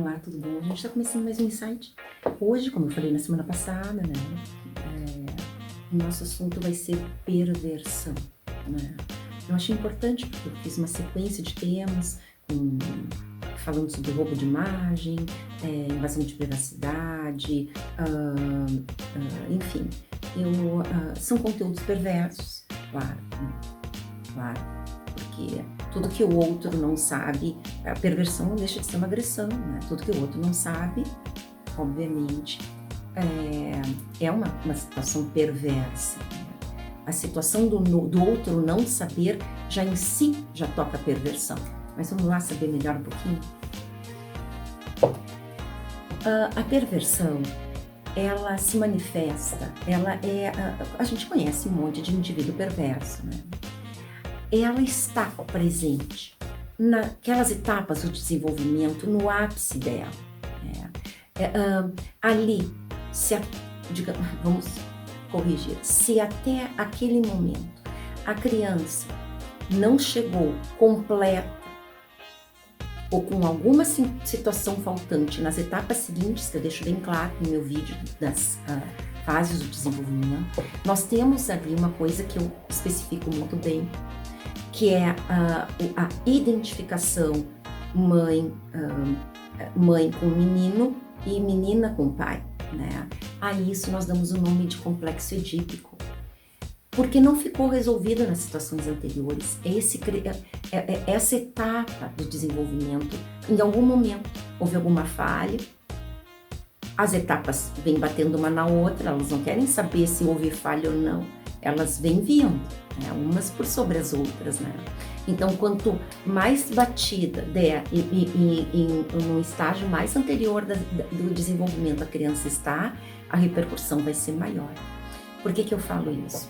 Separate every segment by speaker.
Speaker 1: Olá, tudo bom? A gente está começando mais um Insight. Hoje, como eu falei na semana passada, né? O nosso assunto vai ser perversão, né? Eu achei importante porque eu fiz uma sequência de temas falando sobre roubo de imagem, invasão de privacidade, enfim. São conteúdos perversos, claro, né? Claro, porque tudo que o outro não sabe, a perversão não deixa de ser uma agressão, né? Tudo que o outro não sabe, obviamente, é uma situação perversa, né? A situação do outro não saber já em si já toca a perversão. Mas vamos lá saber melhor um pouquinho? A perversão, ela se manifesta, a gente conhece um monte de indivíduo perverso, né? Ela está presente naquelas etapas do desenvolvimento, no ápice dela. Ali, vamos corrigir, se até aquele momento a criança não chegou completa ou com alguma situação faltante nas etapas seguintes, que eu deixo bem claro no meu vídeo das fases do desenvolvimento, nós temos ali uma coisa que eu especifico muito bem, que é a identificação mãe com menino e menina com pai, né? A isso nós damos o nome de complexo edípico, porque não ficou resolvido nas situações anteriores. Essa etapa do desenvolvimento, em algum momento houve alguma falha, as etapas vêm batendo uma na outra, elas não querem saber se houve falha ou não, elas vêm vindo, né? Umas por sobre as outras, né? Então, quanto mais batida der e no estágio mais anterior do desenvolvimento a criança está, a repercussão vai ser maior. Por que eu falo isso?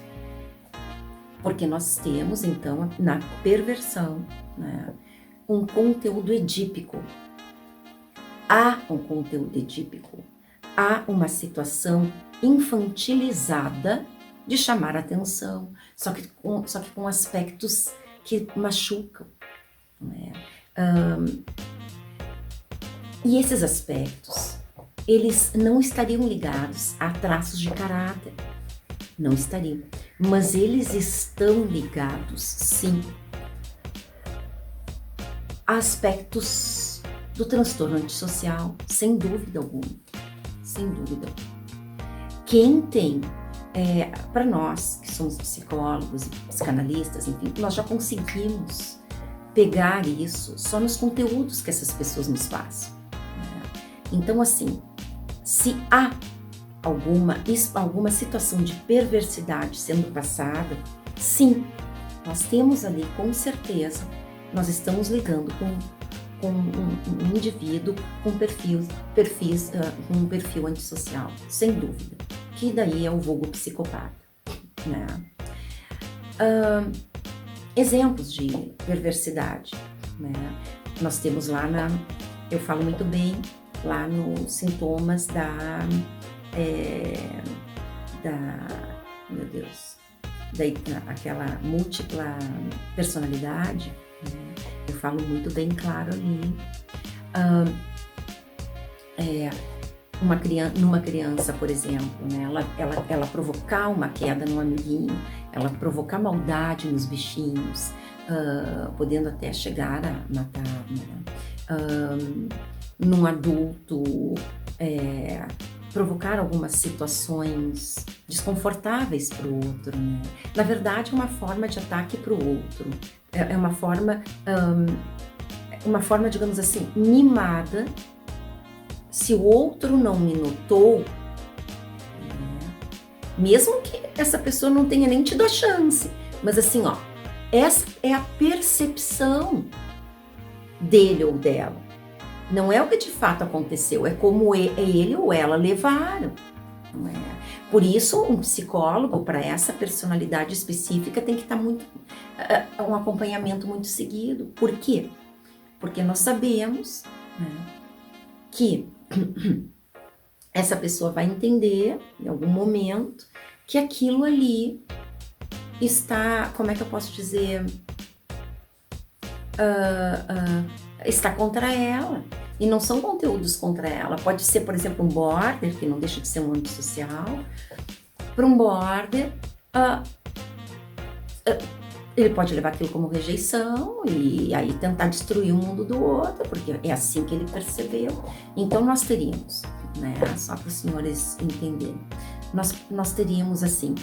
Speaker 1: Porque nós temos, então, na perversão, né, um conteúdo edípico. Há um conteúdo edípico. Há uma situação infantilizada de chamar a atenção, só que com aspectos que machucam, né? E esses aspectos, eles não estariam ligados a traços de caráter, não estariam, mas eles estão ligados, sim, a aspectos do transtorno antissocial, sem dúvida alguma, sem dúvida. Quem tem, para nós que somos psicólogos e psicanalistas, enfim, nós já conseguimos pegar isso só nos conteúdos que essas pessoas nos passam, né? Então, assim, se há alguma situação de perversidade sendo passada, sim, nós temos ali, com certeza, nós estamos lidando com um indivíduo com um perfil antissocial, sem dúvida, que daí é o vulgo psicopata, né? Exemplos de perversidade, né? Nós temos lá eu falo muito bem lá nos sintomas aquela múltipla personalidade, né? Eu falo muito bem claro ali. Numa criança, por exemplo, né? Ela provocar uma queda no amiguinho, ela provocar maldade nos bichinhos, podendo até chegar a matar, né? Num adulto, provocar algumas situações desconfortáveis para o outro, né? Na verdade, é uma forma de ataque para o outro, é uma forma, digamos assim, mimada. Se o outro não me notou, né? Mesmo que essa pessoa não tenha nem tido a chance, mas assim, ó, essa é a percepção dele ou dela. Não é o que de fato aconteceu, é como ele ou ela levaram, não é? Por isso, um psicólogo, para essa personalidade específica, tem que estar um acompanhamento muito seguido. Por quê? Porque nós sabemos, né, que essa pessoa vai entender, em algum momento, que aquilo ali está, como é que eu posso dizer, está contra ela. E não são conteúdos contra ela. Pode ser, por exemplo, um border, que não deixa de ser um âmbito social. Para um border, ele pode levar aquilo como rejeição e aí tentar destruir o mundo do outro, porque é assim que ele percebeu. Então nós teríamos, né, só para os senhores entenderem, nós teríamos assim,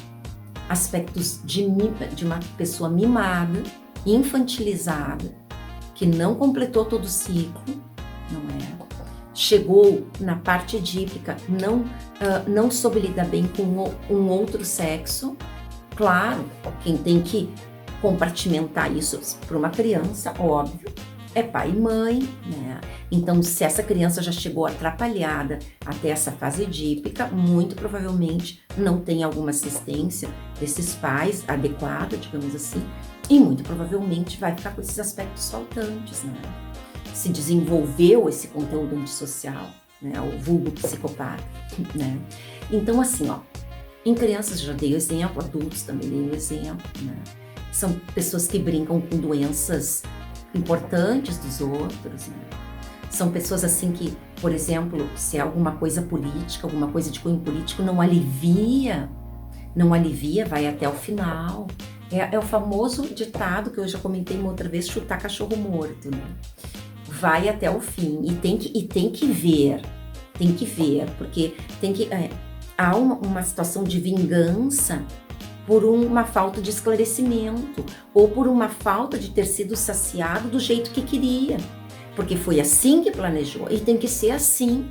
Speaker 1: aspectos de uma pessoa mimada, infantilizada, que não completou todo o ciclo, não é? Chegou na parte edípica, não soube lidar bem com um outro sexo. Claro, quem tem que compartimentar isso para uma criança, óbvio, é pai e mãe, né? Então, se essa criança já chegou atrapalhada até essa fase edípica, muito provavelmente não tem alguma assistência desses pais adequada, digamos assim, e muito provavelmente vai ficar com esses aspectos faltantes, né? Se desenvolveu esse conteúdo antissocial, né? O vulgo psicopata, né? Então, assim, ó, em crianças já dei o exemplo, adultos também dei o exemplo, né? São pessoas que brincam com doenças importantes dos outros, né? São pessoas assim que, por exemplo, se é alguma coisa política, alguma coisa de cunho político, não alivia, vai até o final. É o famoso ditado que eu já comentei uma outra vez, chutar cachorro morto, né? Vai até o fim e tem que ver, porque há uma situação de vingança por uma falta de esclarecimento ou por uma falta de ter sido saciado do jeito que queria, porque foi assim que planejou e tem que ser assim,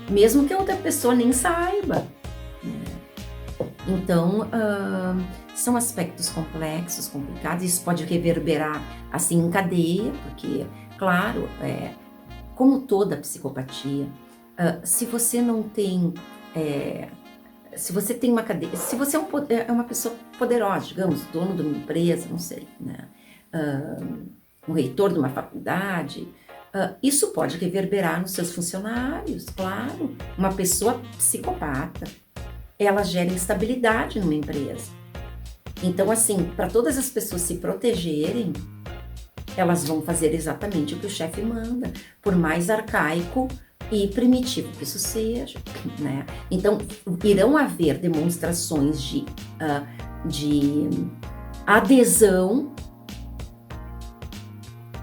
Speaker 1: mesmo que a outra pessoa nem saiba, né? Então, são aspectos complexos, complicados, isso pode reverberar assim em cadeia, porque, claro, como toda psicopatia, se você não tem... se você tem uma cadeia, se você é uma pessoa poderosa, digamos, dono de uma empresa, não sei, né? Um reitor de uma faculdade, isso pode reverberar nos seus funcionários, claro. Uma pessoa psicopata, ela gera instabilidade numa empresa. Então, assim, para todas as pessoas se protegerem, elas vão fazer exatamente o que o chefe manda, por mais arcaico e primitivo que isso seja, né? Então, irão haver demonstrações de adesão,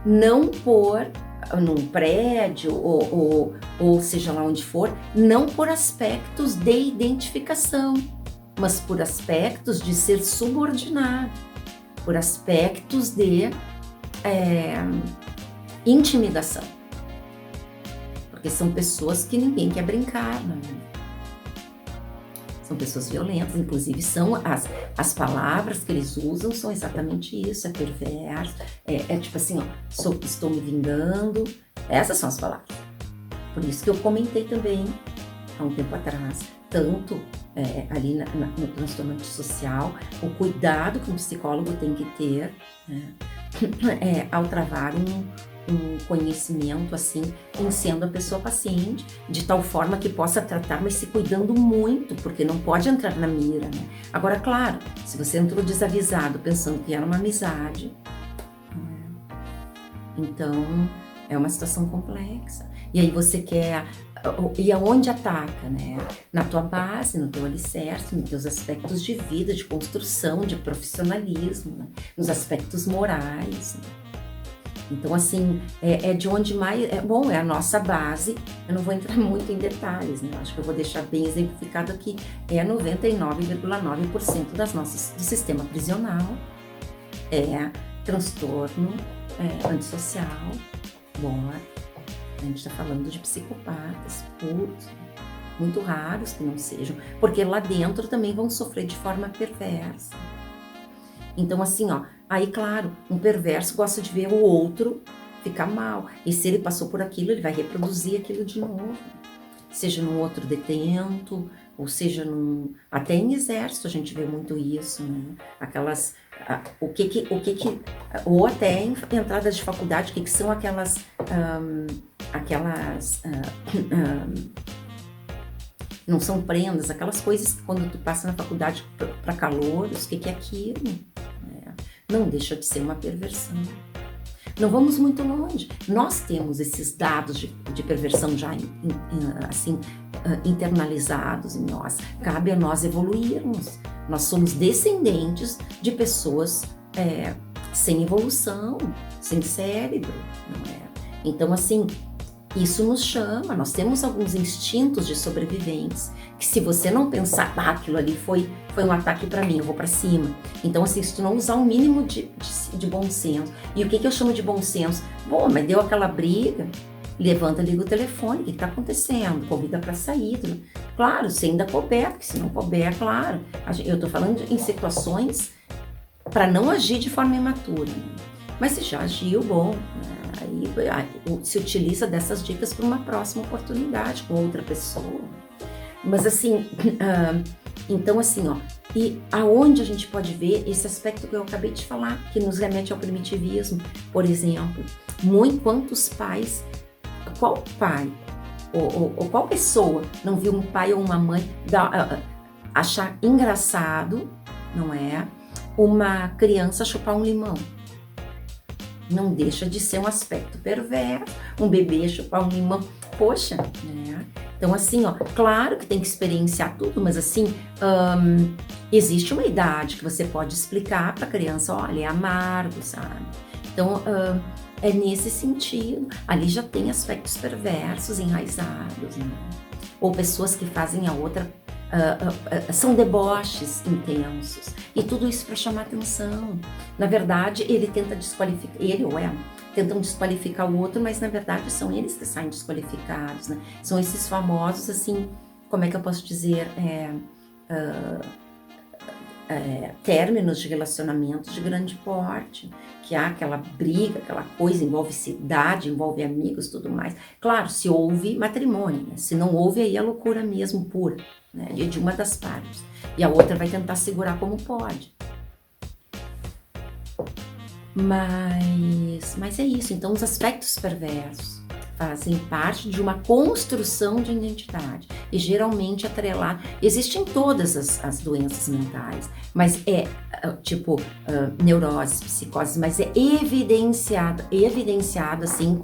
Speaker 1: não por num prédio ou seja lá onde for, não por aspectos de identificação, mas por aspectos de ser subordinado, por aspectos de intimidação. Porque são pessoas que ninguém quer brincar, né? São pessoas violentas, inclusive são as palavras que eles usam são exatamente isso, é perverso, tipo assim, ó, estou me vingando, essas são as palavras. Por isso que eu comentei também, há um tempo atrás, tanto ali no transtorno antissocial, o cuidado que um psicólogo tem que ter, né, ao travar um conhecimento assim, em sendo a pessoa paciente, de tal forma que possa tratar, mas se cuidando muito, porque não pode entrar na mira, né? Agora, claro, se você entrou desavisado, pensando que era uma amizade, né? Então, é uma situação complexa. E aí você quer... E aonde ataca, né? Na tua base, no teu alicerce, nos teus aspectos de vida, de construção, de profissionalismo, né? Nos aspectos morais, né? Então, assim, é de onde mais... é a nossa base. Eu não vou entrar muito em detalhes, né? Acho que eu vou deixar bem exemplificado aqui. 99,9% do sistema prisional transtorno antissocial. Bom, a gente está falando de psicopatas puros, muito raros que não sejam, porque lá dentro também vão sofrer de forma perversa. Então, assim, ó, aí, claro, um perverso gosta de ver o outro ficar mal. E se ele passou por aquilo, ele vai reproduzir aquilo de novo. Seja num outro detento, ou seja até em exército a gente vê muito isso, né? Aquelas... ou até em entradas de faculdade, o que são aquelas... não são prendas, aquelas coisas que quando tu passa na faculdade para calouros, o que é aquilo? Não deixa de ser uma perversão. Não vamos muito longe. Nós temos esses dados de perversão já assim, internalizados em nós. Cabe a nós evoluirmos. Nós somos descendentes de pessoas sem evolução, sem cérebro, não é? Então, assim, isso nos chama. Nós temos alguns instintos de sobreviventes que, se você não pensar, aquilo ali foi um ataque para mim, eu vou para cima. Então, assim, se tu não usar o mínimo de bom senso. E o que eu chamo de bom senso? Bom, mas deu aquela briga, levanta, liga o telefone, o que está acontecendo? Convida para sair. Claro, se ainda couber, porque se não couber, claro. Eu estou falando em situações para não agir de forma imatura. Mas se já agiu, bom, aí se utiliza dessas dicas para uma próxima oportunidade com outra pessoa. Mas assim, então assim, e aonde a gente pode ver esse aspecto que eu acabei de falar, que nos remete ao primitivismo, por exemplo, quantos pais, qual pai ou qual pessoa não viu um pai ou uma mãe achar engraçado, não é, uma criança chupar um limão? Não deixa de ser um aspecto perverso, um bebê chupar um limão, poxa, né? Então assim, claro que tem que experienciar tudo, mas assim, existe uma idade que você pode explicar para a criança, olha, é amargo, sabe? Então, é nesse sentido, ali já tem aspectos perversos enraizados, né? Ou pessoas que fazem a outra, são deboches intensos, e tudo isso para chamar atenção. Na verdade, ele tenta desqualificar, ele ou ela, tentam desqualificar o outro, mas na verdade são eles que saem desqualificados, né? São esses famosos, assim, como é que eu posso dizer, términos de relacionamentos de grande porte, que há aquela briga, aquela coisa, envolve cidade, envolve amigos, tudo mais. Claro, se houve matrimônio, né? Se não houve, aí é loucura mesmo, pura, né? De uma das partes. E a outra vai tentar segurar como pode. Mas é isso. Então, os aspectos perversos fazem parte de uma construção de identidade e geralmente atrelado. Existem todas as doenças mentais, mas tipo neuroses, psicoses, mas é evidenciado assim,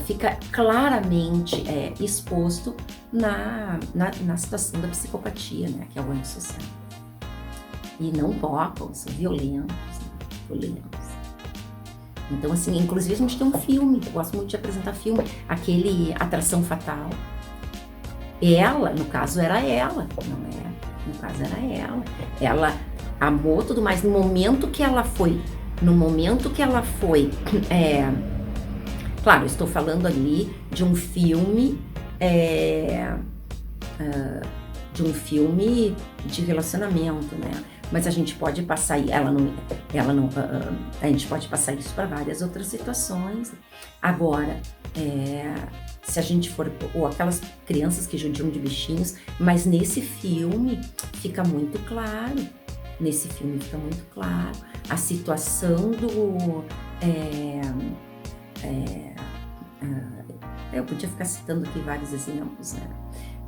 Speaker 1: fica claramente exposto na situação da psicopatia, né, que é o antissocial. E não poucos, são violentos. Então, assim, inclusive a gente tem um filme, eu gosto muito de apresentar filme, aquele Atração Fatal. Ela, no caso, era ela, não é? No caso, era ela. Ela amou tudo mais. No momento que ela foi, claro, eu estou falando ali de um filme, de relacionamento, né? Mas a gente pode passar, a gente pode passar isso para várias outras situações. Agora, se a gente for, ou aquelas crianças que judiam de bichinhos, mas nesse filme fica muito claro, a situação do, eu podia ficar citando aqui vários exemplos, né?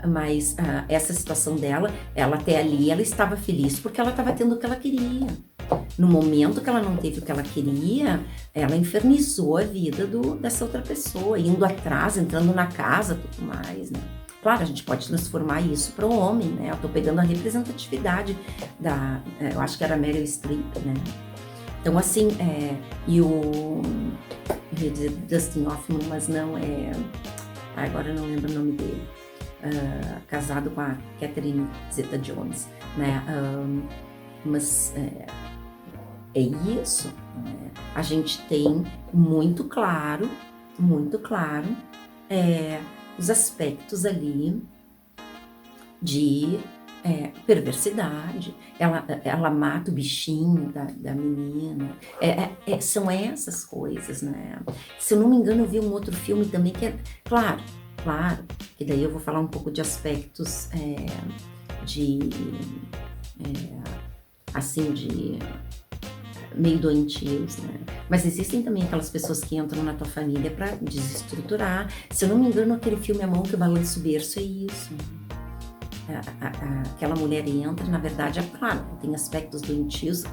Speaker 1: Mas essa situação dela, ela até ali, ela estava feliz porque ela estava tendo o que ela queria. No momento que ela não teve o que ela queria, ela infernizou a vida dessa outra pessoa, indo atrás, entrando na casa, tudo mais, né? Claro, a gente pode transformar isso para o homem, né? Eu tô pegando a representatividade eu acho que era Meryl Streep, né? Então, assim, e eu ia dizer Dustin Hoffman, mas não, agora eu não lembro o nome dele. Casado com a Catherine Zeta-Jones, né? Mas é isso, né? A gente tem muito claro os aspectos ali de perversidade. Ela mata o bichinho da menina. São essas coisas, né? Se eu não me engano, eu vi um outro filme também que claro, que daí eu vou falar um pouco de aspectos assim, de meio doentios, né? Mas existem também aquelas pessoas que entram na tua família para desestruturar. Se eu não me engano, aquele filme A Mão que Balança o Berço é isso. aquela mulher entra, na verdade, é claro, tem aspectos doentios,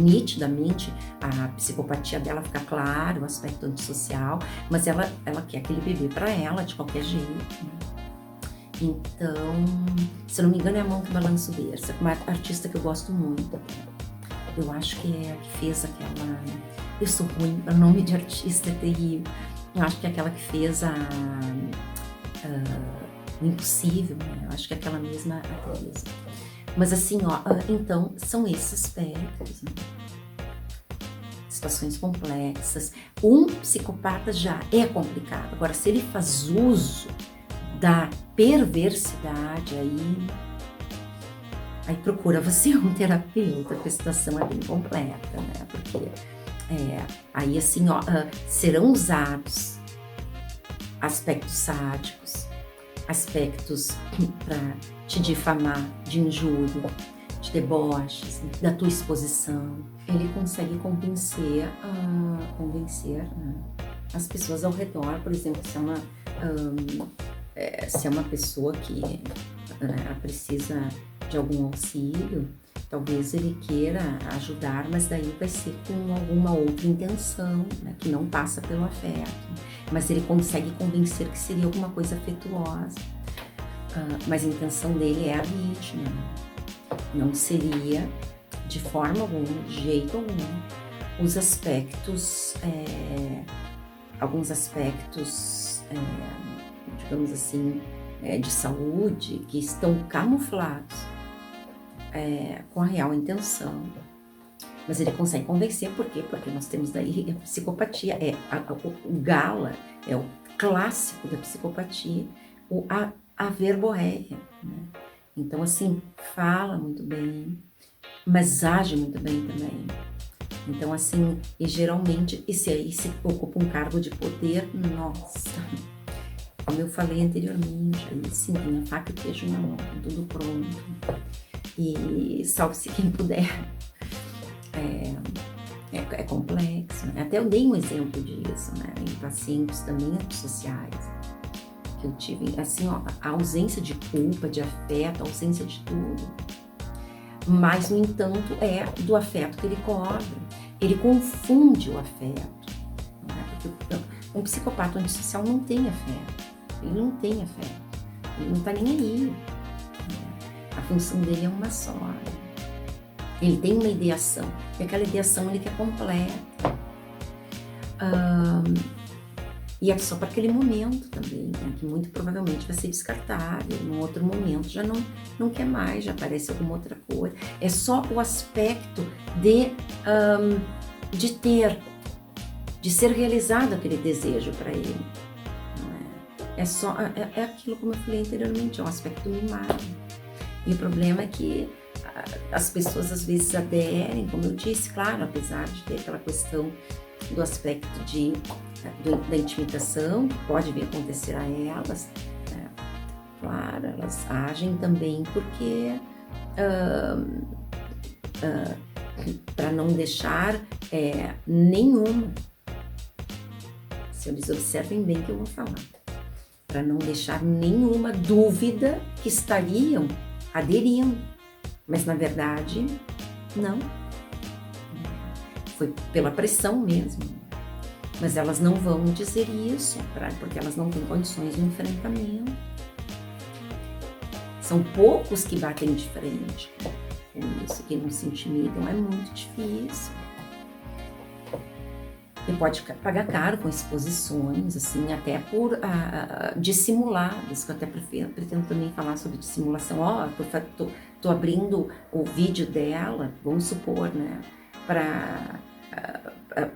Speaker 1: nitidamente a psicopatia dela fica claro, o aspecto antissocial, mas ela quer aquele bebê para ela de qualquer jeito, né? Então, se eu não me engano, é a Mão que Balança o Berço, uma artista que eu gosto muito. Eu acho que é a que fez aquela... Eu sou ruim, o nome de artista é terrível. Eu acho que é aquela que fez o Impossível, né? Eu acho que é aquela mesma atriz. Mas assim, ó, então, são esses aspectos, né? Situações complexas. Um psicopata já é complicado. Agora, se ele faz uso da perversidade, aí procura você um terapeuta, porque a situação é bem completa, né? Porque aí assim, ó, serão usados aspectos sádicos, aspectos para te difamar, de injúria, de deboches, da tua exposição. Ele consegue convencer né, as pessoas ao redor, por exemplo, se é uma pessoa que precisa de algum auxílio, talvez ele queira ajudar, mas daí vai ser com alguma outra intenção, né, que não passa pelo afeto, mas ele consegue convencer que seria alguma coisa afetuosa, mas a intenção dele é a vítima, não seria de forma alguma, de jeito algum, os aspectos, alguns aspectos, digamos assim, de saúde que estão camuflados com a real intenção. Mas ele consegue convencer, por quê? Porque nós temos daí a psicopatia, o gala, é o clássico da psicopatia, a verborréia, né? Então, assim, fala muito bem, mas age muito bem também. Então, assim, e geralmente, esse aí se ocupa um cargo de poder, nossa, como eu falei anteriormente, aí sim, tem a faca e queijo na mão, tudo pronto. E salve-se quem puder. É complexo, né? Até eu dei um exemplo disso, né? Em pacientes também antissociais, que eu tive, assim, ó, a ausência de culpa, de afeto, a ausência de tudo. Mas, no entanto, é do afeto que ele cobra. Ele confunde o afeto. Não é? Porque um psicopata antissocial não tem afeto. Ele não tem afeto. Ele não tá nem aí. A função dele é uma só. Ele tem uma ideação. E aquela ideação ele quer completa. E é só para aquele momento também, né, que muito provavelmente vai ser descartado. Num outro momento já não quer mais, já aparece alguma outra coisa. É só o aspecto de ser realizado aquele desejo para ele. É aquilo, como eu falei anteriormente, é um aspecto mimado. E o problema é que as pessoas às vezes aderem, como eu disse, claro, apesar de ter aquela questão do aspecto da intimidação, que pode vir a acontecer a elas, né? Claro, elas agem também porque para não deixar nenhuma, se eles observem bem o que eu vou falar, para não deixar nenhuma dúvida que estariam aderindo, mas na verdade não, foi pela pressão mesmo, mas elas não vão dizer isso, porque elas não têm condições de enfrentamento. São poucos que batem de frente com isso, que não se intimidam, é muito difícil. E pode pagar caro com exposições, assim, até por dissimuladas, que eu até pretendo também falar sobre dissimulação. Tô abrindo o vídeo dela, vamos supor, né, para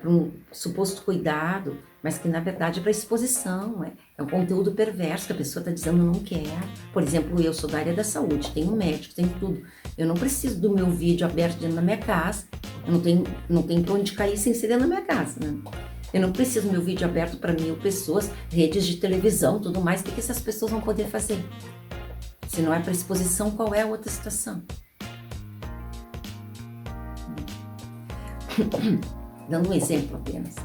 Speaker 1: um suposto cuidado, mas que na verdade é para exposição, é um conteúdo perverso que a pessoa está dizendo não quer. Por exemplo, eu sou da área da saúde, tenho médico, tenho tudo. Eu não preciso do meu vídeo aberto dentro da minha casa, eu não tenho para onde cair sem ser dentro da minha casa, né? Eu não preciso do meu vídeo aberto para 1000 pessoas, redes de televisão, tudo mais. O que essas pessoas vão poder fazer? Se não é para exposição, qual é a outra situação? Dando um exemplo apenas.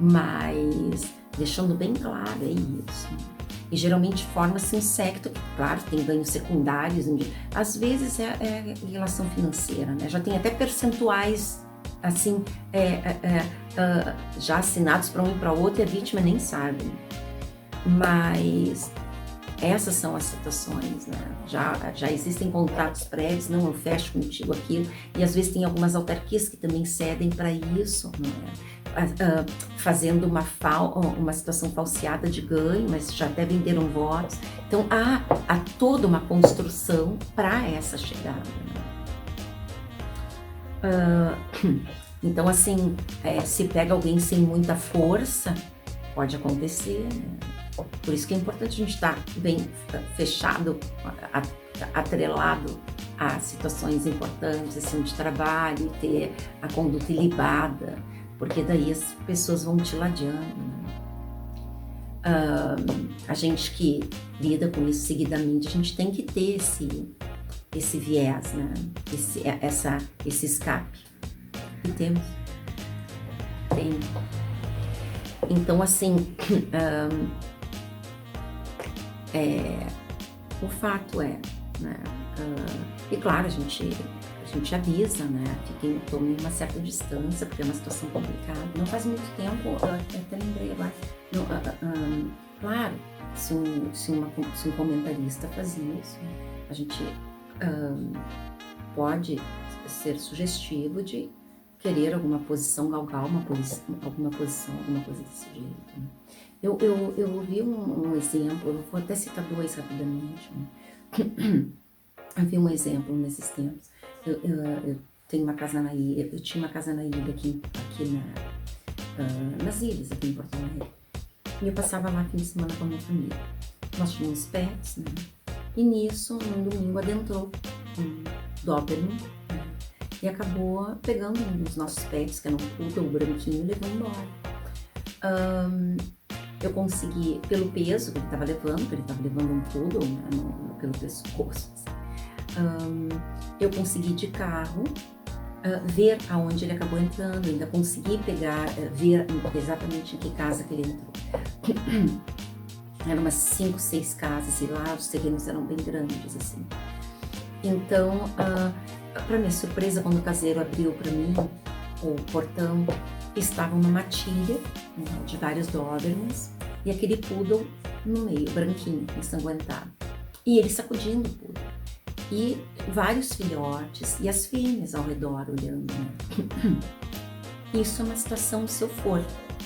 Speaker 1: Mas deixando bem claro, é isso. E geralmente forma-se um secto, que, claro, tem ganhos secundários, às vezes é relação financeira, né? Já tem até percentuais, assim, já assinados para um e para outro, e a vítima nem sabe. Mas essas são as situações, né? Já existem contratos prévios, não, eu fecho contigo aquilo, e às vezes tem algumas autarquias que também cedem para isso, né? Fazendo uma situação falseada de ganho, mas já até venderam votos. Então há toda uma construção para essa chegada, né? Então, assim, se pega alguém sem muita força, pode acontecer, né? Por isso que é importante a gente estar bem fechado, atrelado a situações importantes, assim, de trabalho, ter a conduta ilibada, porque daí as pessoas vão te ladeando, né? A gente que lida com isso seguidamente, a gente tem que ter esse viés, né? Esse escape. E temos. Tem. Então, assim, o fato é, né? E claro, a gente avisa, né? Tomem uma certa distância, porque é uma situação complicada. Não faz muito tempo, eu até lembrei agora, claro, se um comentarista faz isso, a gente pode ser sugestivo de querer alguma posição, galgar alguma posição, alguma coisa desse jeito, né? Eu ouvi um exemplo, eu vou até citar dois rapidamente, né? Eu vi um exemplo nesses tempos. Eu tenho uma casa na ilha, eu tinha uma casa na ilha aqui nas ilhas, aqui em Porto Alegre. E eu passava lá fim de semana com a minha família. Nós tínhamos pets, né? E nisso, num domingo, adentrou um Doberman, né? E acabou pegando um dos nossos pets, que era um poodle branquinho, e levou embora. Eu consegui, pelo peso que ele estava levando um poodle, né, pelo pescoço, assim. Eu consegui de carro ver aonde ele acabou entrando, ainda consegui ver exatamente em que casa que ele entrou. Eram umas 5, 6 casas, e lá os terrenos eram bem grandes, assim. Então, para minha surpresa, quando o caseiro abriu para mim o portão, estava uma matilha, né, de vários Dobermans, e aquele poodle no meio, branquinho, ensanguentado. E ele sacudindo o poodle. E vários filhotes e as fêmeas ao redor olhando, né? Isso é uma situação, se eu for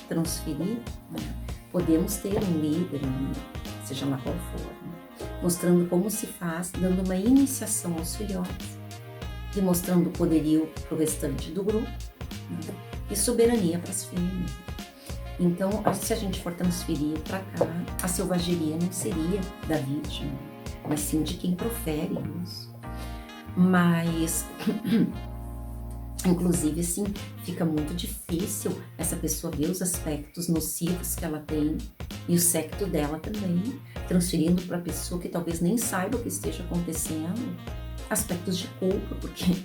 Speaker 1: transferir, né, podemos ter um líder, né, seja lá qual for, né, mostrando como se faz, dando uma iniciação aos filhotes, demonstrando poderio para o restante do grupo, né, e soberania para as fêmeas. Então, se a gente for transferir para cá, a selvageria não seria da vítima, mas sim de quem profere isso. Mas, inclusive, assim, fica muito difícil essa pessoa ver os aspectos nocivos que ela tem e o secto dela também, transferindo para a pessoa que talvez nem saiba o que esteja acontecendo, aspectos de culpa, porque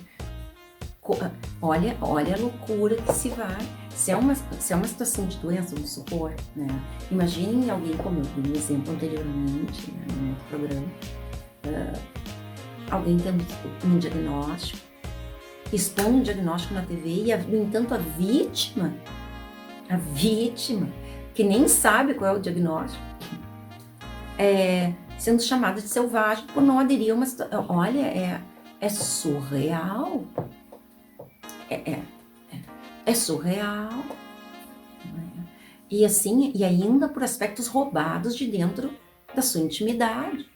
Speaker 1: olha a loucura que se vai. Se é uma situação de doença, vamos supor, né? Imaginem alguém, como eu dei um exemplo anteriormente, né, no outro programa, alguém tendo um diagnóstico, expondo um diagnóstico na TV e, no entanto, a vítima, que nem sabe qual é o diagnóstico, sendo chamada de selvagem por não aderir a uma situação. Olha, é surreal. É surreal. E assim, e ainda por aspectos roubados de dentro da sua intimidade.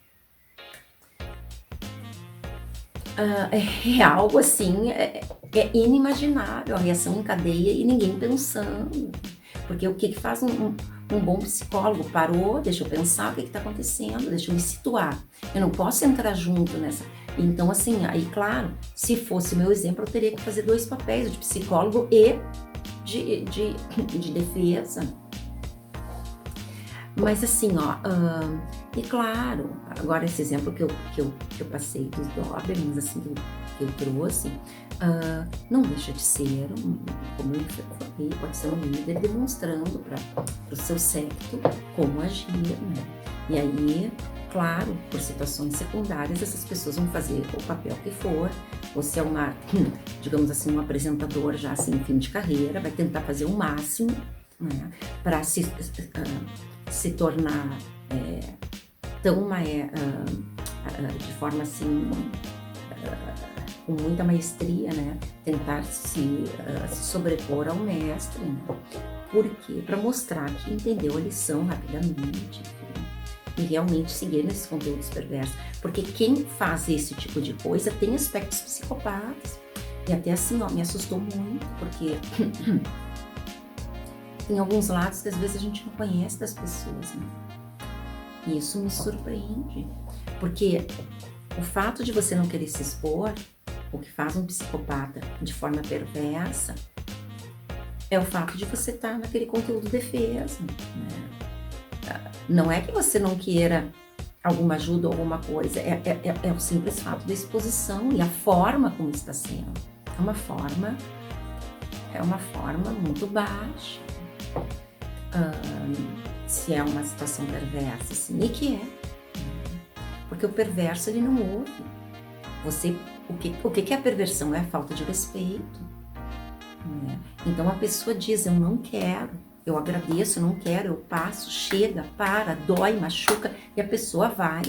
Speaker 1: É algo assim, é inimaginável, a reação em cadeia e ninguém pensando. Porque o que faz um bom psicólogo? Parou, deixa eu pensar o que está acontecendo, deixa eu me situar. Eu não posso entrar junto nessa. Então, assim, aí, claro, se fosse o meu exemplo, eu teria que fazer 2 papéis, de psicólogo e de defesa. Mas assim, e claro, agora esse exemplo que eu passei dos Dobermans, assim, que eu trouxe, não deixa de ser, como eu falei, pode ser um líder demonstrando para o seu secto como agir, né? E aí, claro, por situações secundárias, essas pessoas vão fazer o papel que for, ou se é uma, digamos assim, um apresentador já assim, em fim de carreira, vai tentar fazer o máximo, né, para se tornar de forma assim, com muita maestria, né, tentar se sobrepor ao mestre, né? Por quê? Para mostrar que entendeu a lição rapidamente, e realmente seguir nesses conteúdos perversos. Porque quem faz esse tipo de coisa tem aspectos psicopatas. E até assim, ó, me assustou muito, porque tem alguns lados que às vezes a gente não conhece das pessoas, né? E isso me surpreende. Porque o fato de você não querer se expor, o que faz um psicopata de forma perversa, é o fato de você estar naquele conteúdo defesa, né? Não é que você não queira alguma ajuda ou alguma coisa, é o simples fato da exposição e a forma como está sendo. É uma forma muito baixa. Se é uma situação perversa, sim, e que é. Porque o perverso, ele não ouve. O que é a perversão? É a falta de respeito. Né? Então a pessoa diz, eu não quero. Eu agradeço, eu não quero, eu passo, chega, para, dói, machuca, e a pessoa vai,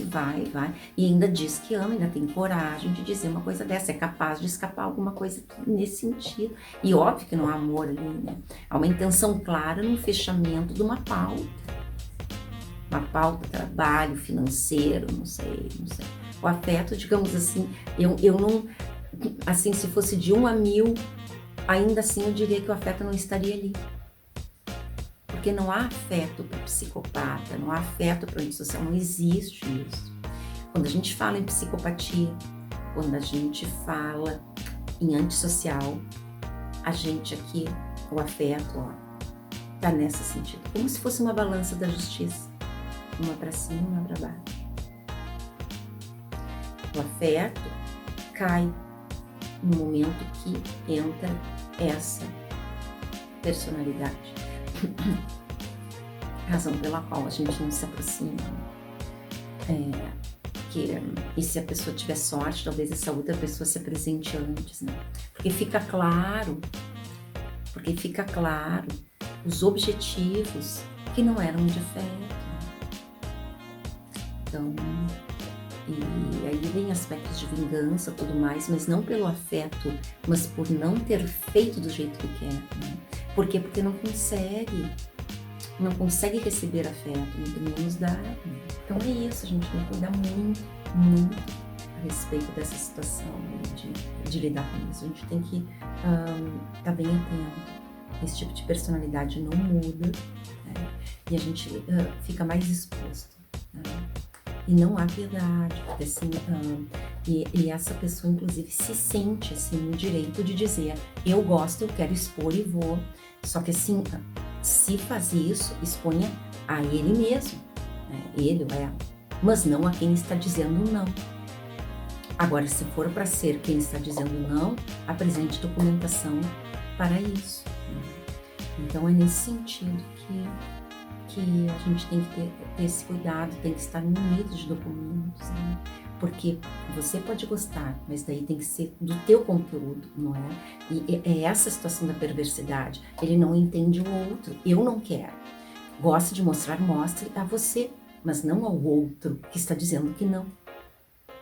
Speaker 1: e ainda diz que ama, ainda tem coragem de dizer uma coisa dessa, é capaz de escapar alguma coisa nesse sentido. E óbvio que não há amor ali, né? Há uma intenção clara no fechamento de uma pauta, trabalho, financeiro, não sei. O afeto, digamos assim, eu não, assim, se fosse de 1 a 1000, ainda assim eu diria que o afeto não estaria ali. Porque não há afeto para o psicopata, não há afeto para o antissocial, não existe isso. Quando a gente fala em psicopatia, quando a gente fala em antissocial, a gente aqui, o afeto, ó, tá nesse sentido. Como se fosse uma balança da justiça. Uma para cima, uma para baixo. O afeto cai no momento que entra essa personalidade. Razão pela qual a gente não se aproxima. E se a pessoa tiver sorte, talvez essa outra pessoa se apresente antes, né? Porque fica claro os objetivos que não eram de afeto. Então, e aí vem aspectos de vingança, tudo mais, mas não pelo afeto, mas por não ter feito do jeito que quer, né? Por quê? Porque não consegue receber afeto, muito menos dar. Né? Então é isso, a gente tem que cuidar muito a respeito dessa situação, né? de lidar com isso. A gente tem que estar bem atento. Esse tipo de personalidade não muda, né? E a gente fica mais exposto. Né? E não há piedade, porque assim, e essa pessoa inclusive se sente assim no direito de dizer, eu gosto, eu quero expor e vou. Só que assim, se faz isso, exponha a ele mesmo, né? Ele ou ela, mas não a quem está dizendo não. Agora, se for para ser quem está dizendo não, apresente documentação para isso. Né? Então é nesse sentido que a gente tem que ter esse cuidado, tem que estar munido de documentos, né? Porque você pode gostar, mas daí tem que ser do teu conteúdo, não é? E é essa a situação da perversidade. Ele não entende o outro. Eu não quero. Gosta de mostrar, mostre a você, mas não ao outro que está dizendo que não.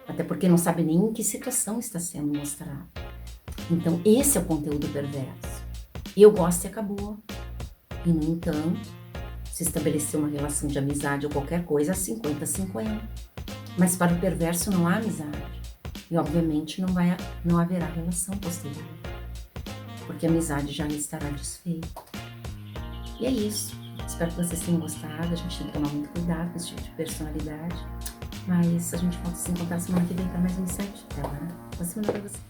Speaker 1: Até porque não sabe nem em que situação está sendo mostrado. Então, esse é o conteúdo perverso. Eu gosto e acabou. E, no entanto, se estabeleceu uma relação de amizade ou qualquer coisa, 50-50. Mas para o perverso não há amizade. E, obviamente, não haverá relação posterior. Porque a amizade já estará desfeita. E é isso. Espero que vocês tenham gostado. A gente tem que tomar muito cuidado com esse tipo de personalidade. Mas a gente volta a se encontrar semana que vem para mais um insight. Até lá. Boa semana para vocês.